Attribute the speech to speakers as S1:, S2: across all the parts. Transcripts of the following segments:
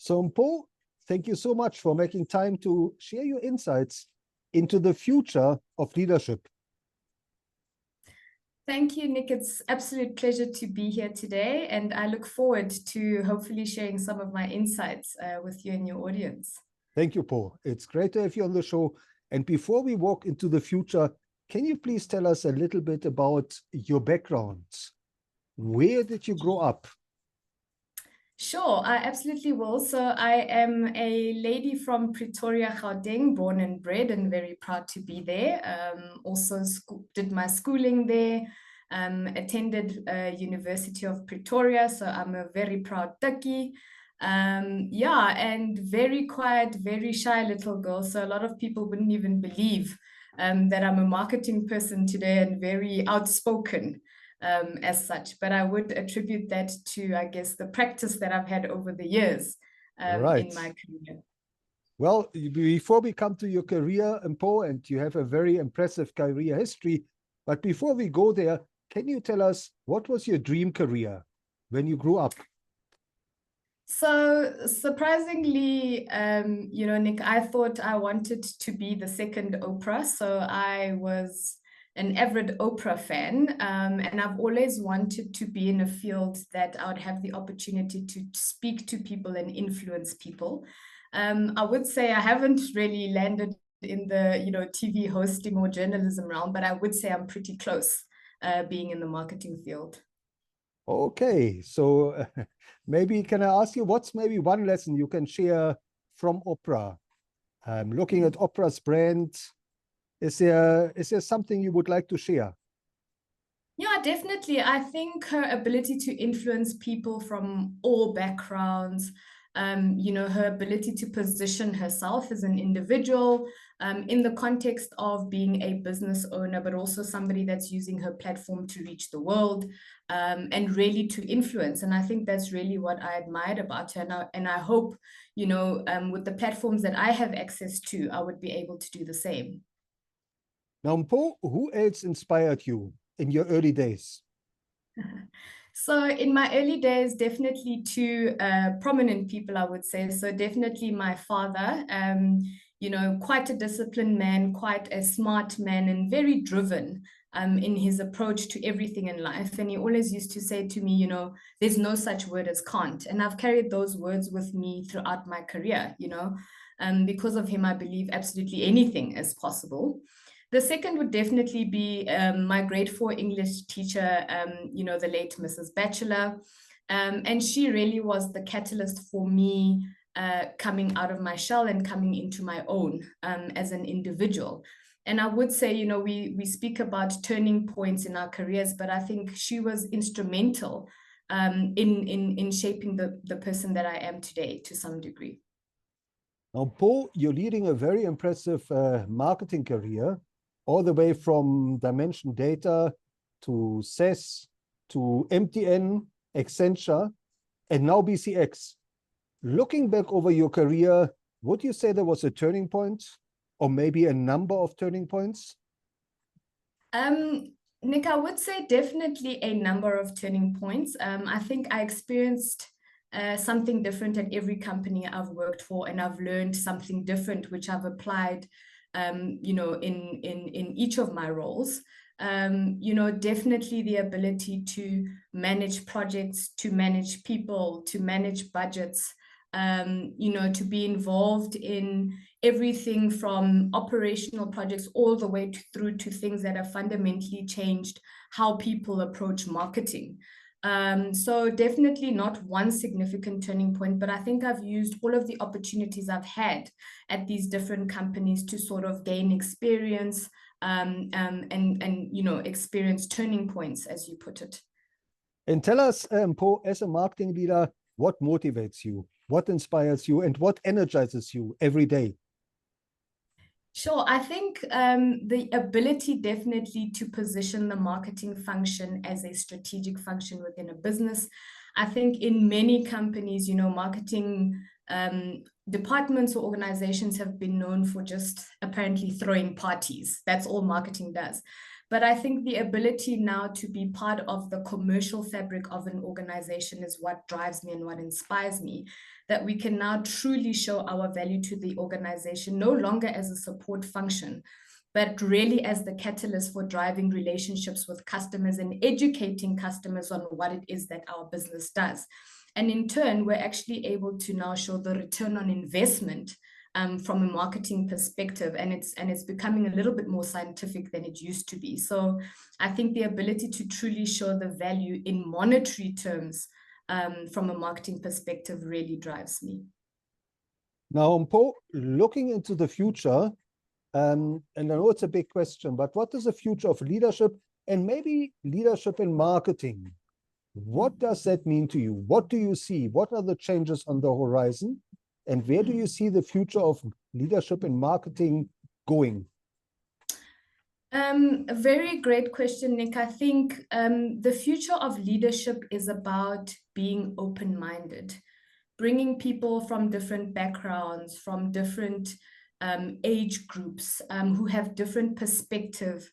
S1: So Mpho, thank you so much for making time to share your insights into the future of leadership.
S2: Thank you, Nick. It's absolute pleasure to be here today, and I look forward to hopefully sharing some of my insights with you and your audience.
S1: Thank you, Mpho. It's great to have you on the show. And before we walk into the future, can you please tell us a little bit about your background? Where did you grow up?
S2: Sure, I absolutely will. So I am a lady from Pretoria, Gauteng, born and bred, and very proud to be there. Also did my schooling there, attended University of Pretoria, so I'm a very proud Tukkie. Yeah, and very quiet, very shy little girl. So a lot of people wouldn't even believe that I'm a marketing person today and very outspoken. As such, but I would attribute that to, I guess, the practice that I've had over the years
S1: Right.
S2: in my career.
S1: Well, before we come to your career, Mpho, and you have a very impressive career history, but before we go there, can you tell us what was your dream career when you grew up?
S2: So surprisingly, Nick, I thought I wanted to be the second Oprah. So I was an avid Oprah fan, and I've always wanted to be in a field that I would have the opportunity to speak to people and influence people. I would say I haven't really landed in the TV hosting or journalism realm, but I would say I'm pretty close being in the marketing field.
S1: Okay, so maybe can I ask you what's maybe one lesson you can share from Oprah? Looking at Oprah's brand, is there something you would like to share?
S2: Yeah, definitely. I think her ability to influence people from all backgrounds, her ability to position herself as an individual in the context of being a business owner, but also somebody that's using her platform to reach the world and really to influence. And I think that's really what I admired about her. And I hope, with the platforms that I have access to, I would be able to do the same.
S1: Now, Mpho, who else inspired you in your early days?
S2: So in my early days, definitely two prominent people, I would say. So definitely my father, quite a disciplined man, quite a smart man, and very driven in his approach to everything in life. And he always used to say to me, there's no such word as can't. And I've carried those words with me throughout my career, because of him, I believe absolutely anything is possible. The second would definitely be my grade 4 English teacher, the late Mrs. Batchelor. And she really was the catalyst for me coming out of my shell and coming into my own as an individual. And I would say, we speak about turning points in our careers, but I think she was instrumental in shaping the person that I am today to some degree.
S1: Now, Mpho, you're leading a very impressive marketing career, all the way from Dimension Data to SES to MTN, Accenture, and now BCX. Looking back over your career, would you say there was a turning point or maybe a number of turning points?
S2: Nick, I would say definitely a number of turning points. I think I experienced something different at every company I've worked for, and I've learned something different, which I've applied in each of my roles. Definitely the ability to manage projects, to manage people, to manage budgets, to be involved in everything from operational projects all the way through to things that have fundamentally changed how people approach marketing. So definitely not one significant turning point, but I think I've used all of the opportunities I've had at these different companies to sort of gain experience and experience turning points, as you put it.
S1: And tell us, Mpho, as a marketing leader, what motivates you, what inspires you, and what energizes you every day?
S2: Sure. I think the ability definitely to position the marketing function as a strategic function within a business. I think in many companies, marketing departments or organizations have been known for just apparently throwing parties. That's all marketing does. But I think the ability now to be part of the commercial fabric of an organization is what drives me and what inspires me, that we can now truly show our value to the organization, no longer as a support function, but really as the catalyst for driving relationships with customers and educating customers on what it is that our business does. And in turn, we're actually able to now show the return on investment from a marketing perspective, and it's becoming a little bit more scientific than it used to be. So I think the ability to truly show the value in monetary terms from a marketing perspective really drives me.
S1: Now, Mpho, looking into the future, and I know it's a big question, but what is the future of leadership and maybe leadership in marketing? What does that mean to you? What do you see? What are the changes on the horizon? And where do you see the future of leadership in marketing going?
S2: A very great question, Nick. I think the future of leadership is about being open-minded, bringing people from different backgrounds, from different age groups, who have different perspective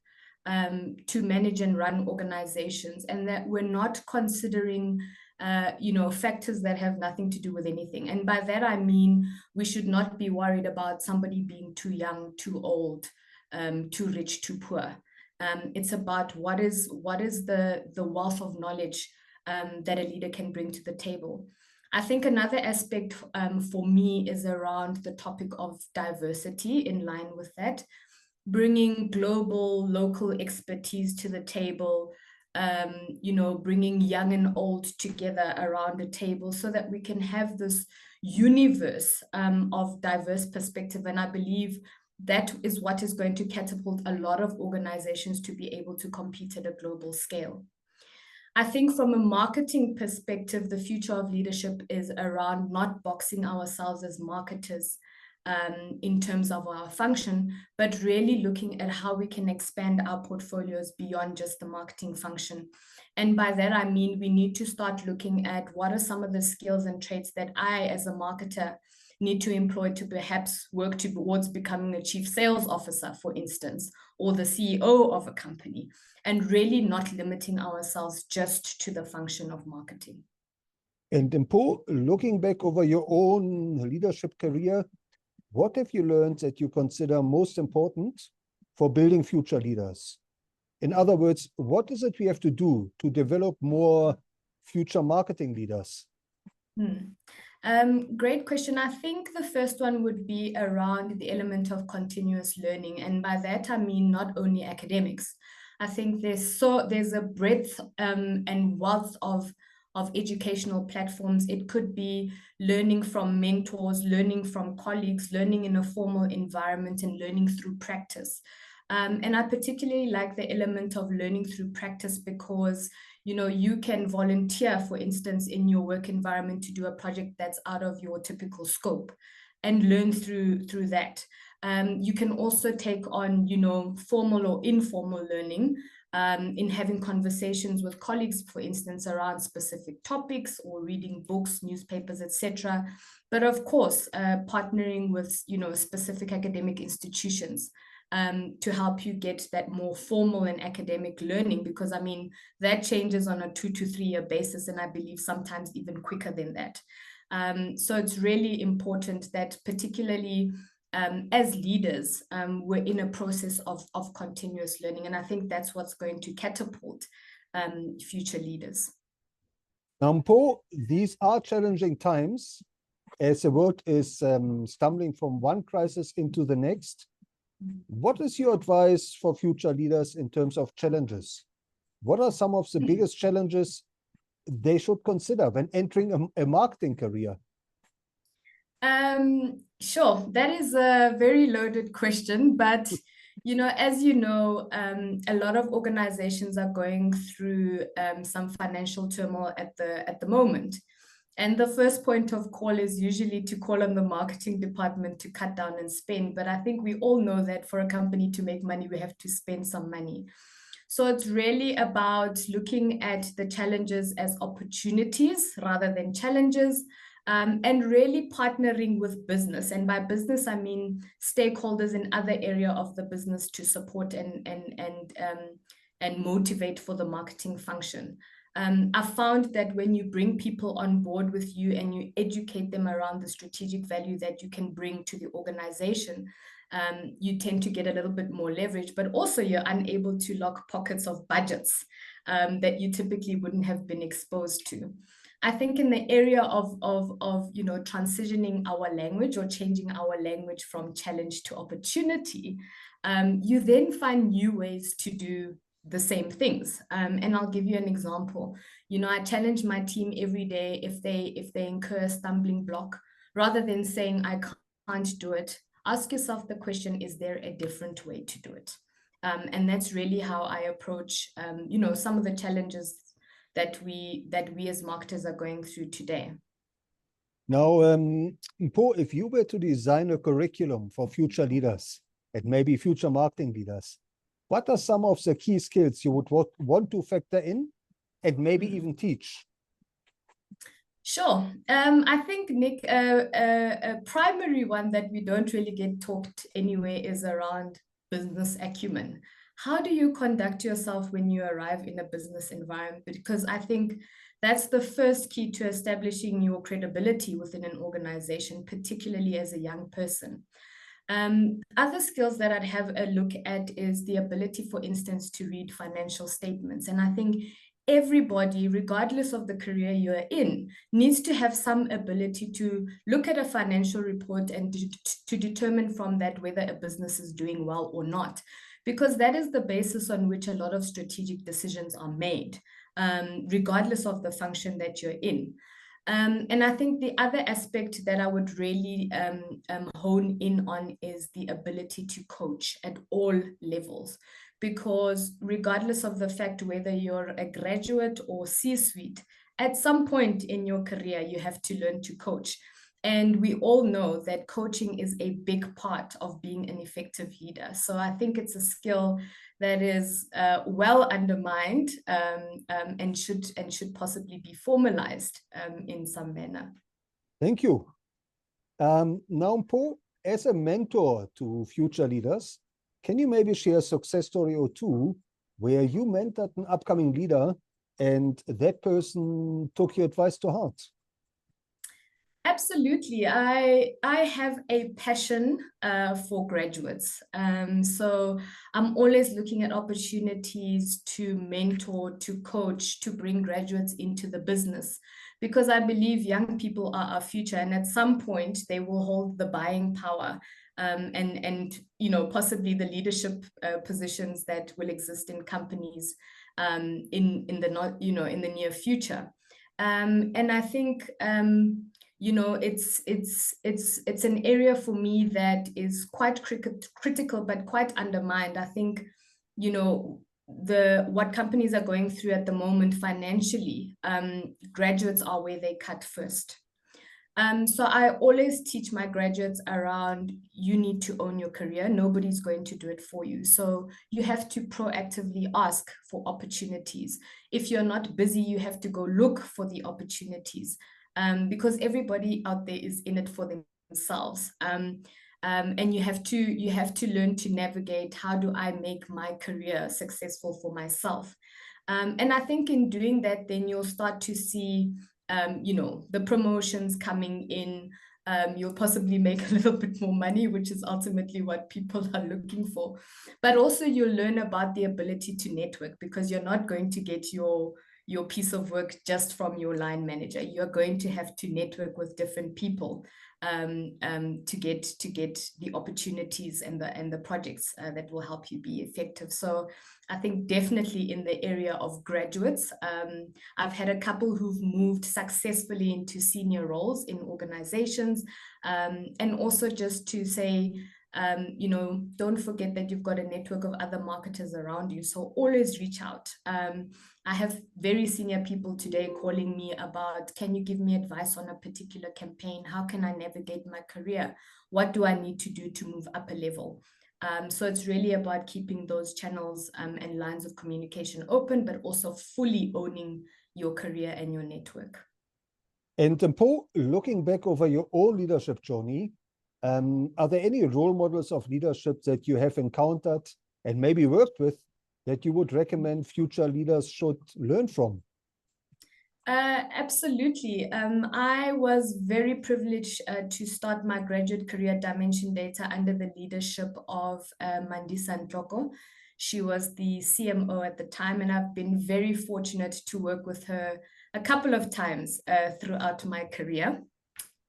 S2: to manage and run organizations, and that we're not considering factors that have nothing to do with anything. And by that, I mean, we should not be worried about somebody being too young, too old, too rich, too poor. It's about what is the wealth of knowledge that a leader can bring to the table. I think another aspect for me is around the topic of diversity, in line with that, bringing global, local expertise to the table, bringing young and old together around a table so that we can have this universe of diverse perspective. And I believe that is what is going to catapult a lot of organizations to be able to compete at a global scale. I think from a marketing perspective, the future of leadership is around not boxing ourselves as marketers in terms of our function, but really looking at how we can expand our portfolios beyond just the marketing function. And by that, I mean, we need to start looking at what are some of the skills and traits that I, as a marketer, need to employ to perhaps work towards becoming a chief sales officer, for instance, or the CEO of a company, and really not limiting ourselves just to the function of marketing.
S1: And Mpho, looking back over your own leadership career, what have you learned that you consider most important for building future leaders? In other words, what is it we have to do to develop more future marketing leaders?
S2: Great question. I think the first one would be around the element of continuous learning. And by that, I mean not only academics. I think there's a breadth and wealth of educational platforms. It could be learning from mentors, learning from colleagues, learning in a formal environment, and learning through practice. And I particularly like the element of learning through practice because you can volunteer, for instance, in your work environment to do a project that's out of your typical scope and learn through that. You can also take on, formal or informal learning in having conversations with colleagues, for instance, around specific topics or reading books, newspapers, etc. But of course, partnering with, specific academic institutions to help you get that more formal and academic learning, because I mean, that changes on a 2 to 3 year basis, and I believe sometimes even quicker than that. So it's really important that particularly as leaders, we're in a process of continuous learning. And I think that's what's going to catapult future leaders.
S1: Now, Mpho, these are challenging times as the world is stumbling from one crisis into the next. What is your advice for future leaders in terms of challenges? What are some of the biggest challenges they should consider when entering a marketing career?
S2: Sure, that is a very loaded question, but as you know, a lot of organizations are going through some financial turmoil at the moment. And the first point of call is usually to call on the marketing department to cut down and spend. But I think we all know that for a company to make money, we have to spend some money. So it's really about looking at the challenges as opportunities rather than challenges, and really partnering with business. And by business, I mean stakeholders in other area of the business to support and motivate for the marketing function. I found that when you bring people on board with you and you educate them around the strategic value that you can bring to the organization, you tend to get a little bit more leverage, but also you're unable to lock pockets of budgets that you typically wouldn't have been exposed to. I think in the area of transitioning our language or changing our language from challenge to opportunity, you then find new ways to do the same things. And I'll give you an example. I challenge my team every day if they incur a stumbling block, rather than saying I can't do it, ask yourself the question, is there a different way to do it? And that's really how I approach some of the challenges that we as marketers are going through today.
S1: Now, Mpho, if you were to design a curriculum for future leaders and maybe future marketing leaders, what are some of the key skills you would want to factor in and maybe even teach?
S2: Sure. I think, Nick, a primary one that we don't really get talked anyway is around business acumen. How do you conduct yourself when you arrive in a business environment? Because I think that's the first key to establishing your credibility within an organization, particularly as a young person. Other skills that I'd have a look at is the ability, for instance, to read financial statements. And I think everybody, regardless of the career you're in, needs to have some ability to look at a financial report and to determine from that whether a business is doing well or not, because that is the basis on which a lot of strategic decisions are made, regardless of the function that you're in. And I think the other aspect that I would really hone in on is the ability to coach at all levels, because regardless of the fact whether you're a graduate or C-suite, at some point in your career, you have to learn to coach. And we all know that coaching is a big part of being an effective leader. So I think it's a skill that is well undermined and should possibly be formalized in some manner.
S1: Thank you. Now, Mpho, as a mentor to future leaders, can you maybe share a success story or two where you mentored an upcoming leader and that person took your advice to heart?
S2: Absolutely. I have a passion for graduates. So I'm always looking at opportunities to mentor, to coach, to bring graduates into the business, because I believe young people are our future, and at some point they will hold the buying power and possibly the leadership positions that will exist in companies in the near future. And I think it's an area for me that is quite critical, but quite undermined. I think, what companies are going through at the moment financially, graduates are where they cut first. So I always teach my graduates around, you need to own your career. Nobody's going to do it for you. So you have to proactively ask for opportunities. If you're not busy, you have to go look for the opportunities. Because everybody out there is in it for themselves. And you have to learn to navigate, how do I make my career successful for myself? And I think in doing that, then you'll start to see, the promotions coming in. You'll possibly make a little bit more money, which is ultimately what people are looking for. But also you'll learn about the ability to network, because you're not going to get your piece of work just from your line manager. You're going to have to network with different people to get the opportunities and the projects that will help you be effective. So I think definitely in the area of graduates, I've had a couple who've moved successfully into senior roles in organizations, and also just to say, don't forget that you've got a network of other marketers around you. So always reach out. I have very senior people today calling me about, can you give me advice on a particular campaign? How can I navigate my career? What do I need to do to move up a level? So it's really about keeping those channels and lines of communication open, but also fully owning your career and your network.
S1: And Mpho, looking back over your own leadership journey, are there any role models of leadership that you have encountered and maybe worked with that you would recommend future leaders should learn from?
S2: Absolutely. I was very privileged to start my graduate career at Dimension Data under the leadership of Mandisa Ntloko. She was the CMO at the time, and I've been very fortunate to work with her a couple of times throughout my career.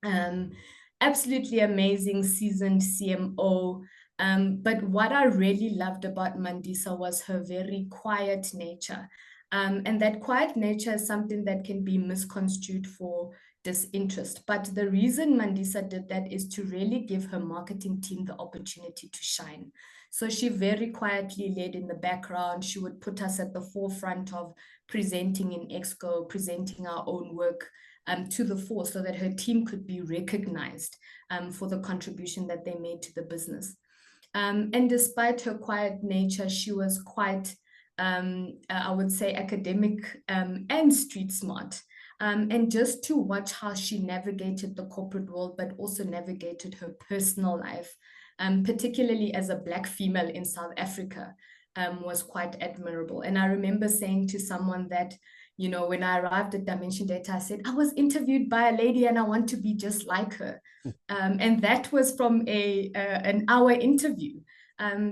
S2: Um, Absolutely amazing, seasoned CMO. But what I really loved about Mandisa was her very quiet nature. And that quiet nature is something that can be misconstrued for disinterest. But the reason Mandisa did that is to really give her marketing team the opportunity to shine. So she very quietly led in the background. She would put us at the forefront of presenting in Exco, presenting our own work to the fore so that her team could be recognized for the contribution that they made to the business. And despite her quiet nature, she was quite, I would say, academic and street smart. And just to watch how she navigated the corporate world, but also navigated her personal life, particularly as a Black female in South Africa, was quite admirable. And I remember saying to someone that, you know, when I arrived at Dimension Data, I said, I was interviewed by a lady and I want to be just like her. And that was from an hour interview.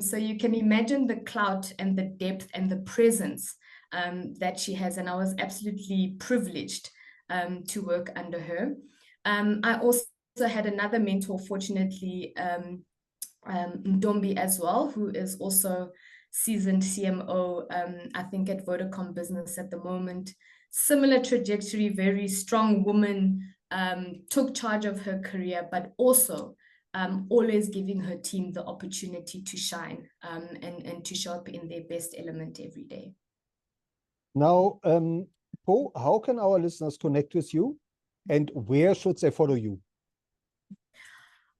S2: So you can imagine the clout and the depth and the presence that she has. And I was absolutely privileged to work under her. I also had another mentor, fortunately, Ndombi as well, who is also seasoned CMO, I think at Vodacom Business at the moment. Similar trajectory, very strong woman, took charge of her career, but also always giving her team the opportunity to shine and to show up in their best element every day.
S1: Now, Mpho, how can our listeners connect with you and where should they follow you?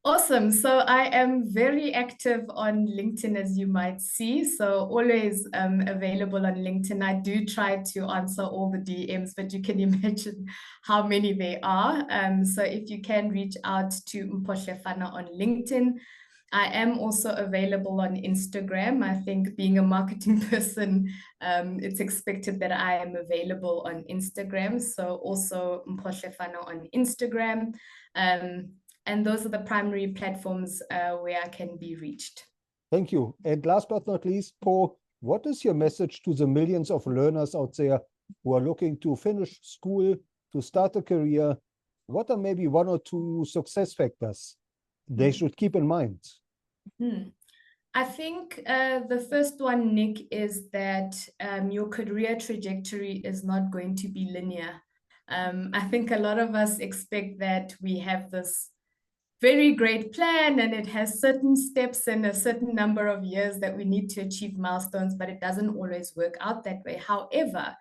S2: Awesome. So I am very active on LinkedIn, as you might see. So always available on LinkedIn. I do try to answer all the DMs, but you can imagine how many they are. So if you can reach out to Mpho Hlefana on LinkedIn. I am also available on Instagram. I think being a marketing person, it's expected that I am available on Instagram. So also Mpho Hlefana on Instagram. And those are the primary platforms where I can be reached.
S1: Thank you. And last but not least, Mpho, what is your message to the millions of learners out there who are looking to finish school, to start a career? What are maybe one or two success factors they should keep in mind?
S2: I think the first one, Nick, is that your career trajectory is not going to be linear. I think a lot of us expect that we have this very great plan and it has certain steps and a certain number of years that we need to achieve milestones, but it doesn't always work out that way. However,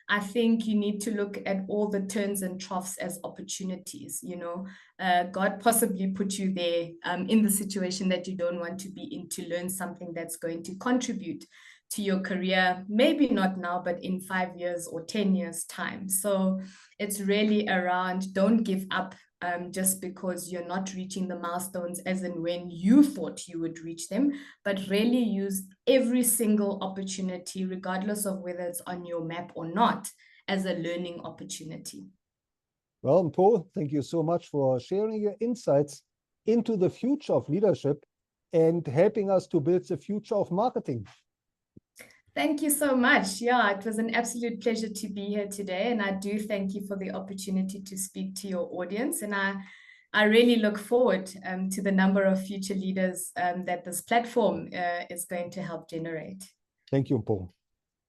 S2: I think you need to look at all the turns and troughs as opportunities. You know, God possibly put you there in the situation that you don't want to be in to learn something that's going to contribute to your career, maybe not now, but in 5 years or 10 years time. So it's really around don't give up just because you're not reaching the milestones as in when you thought you would reach them, but really use every single opportunity, regardless of whether it's on your map or not, as a learning opportunity.
S1: Well, Mpho, thank you so much for sharing your insights into the future of leadership and helping us to build the future of marketing.
S2: Thank you so much. Yeah, it was an absolute pleasure to be here today. And I do thank you for the opportunity to speak to your audience. And I really look forward to the number of future leaders that this platform is going to help generate.
S1: Thank you, Mpho.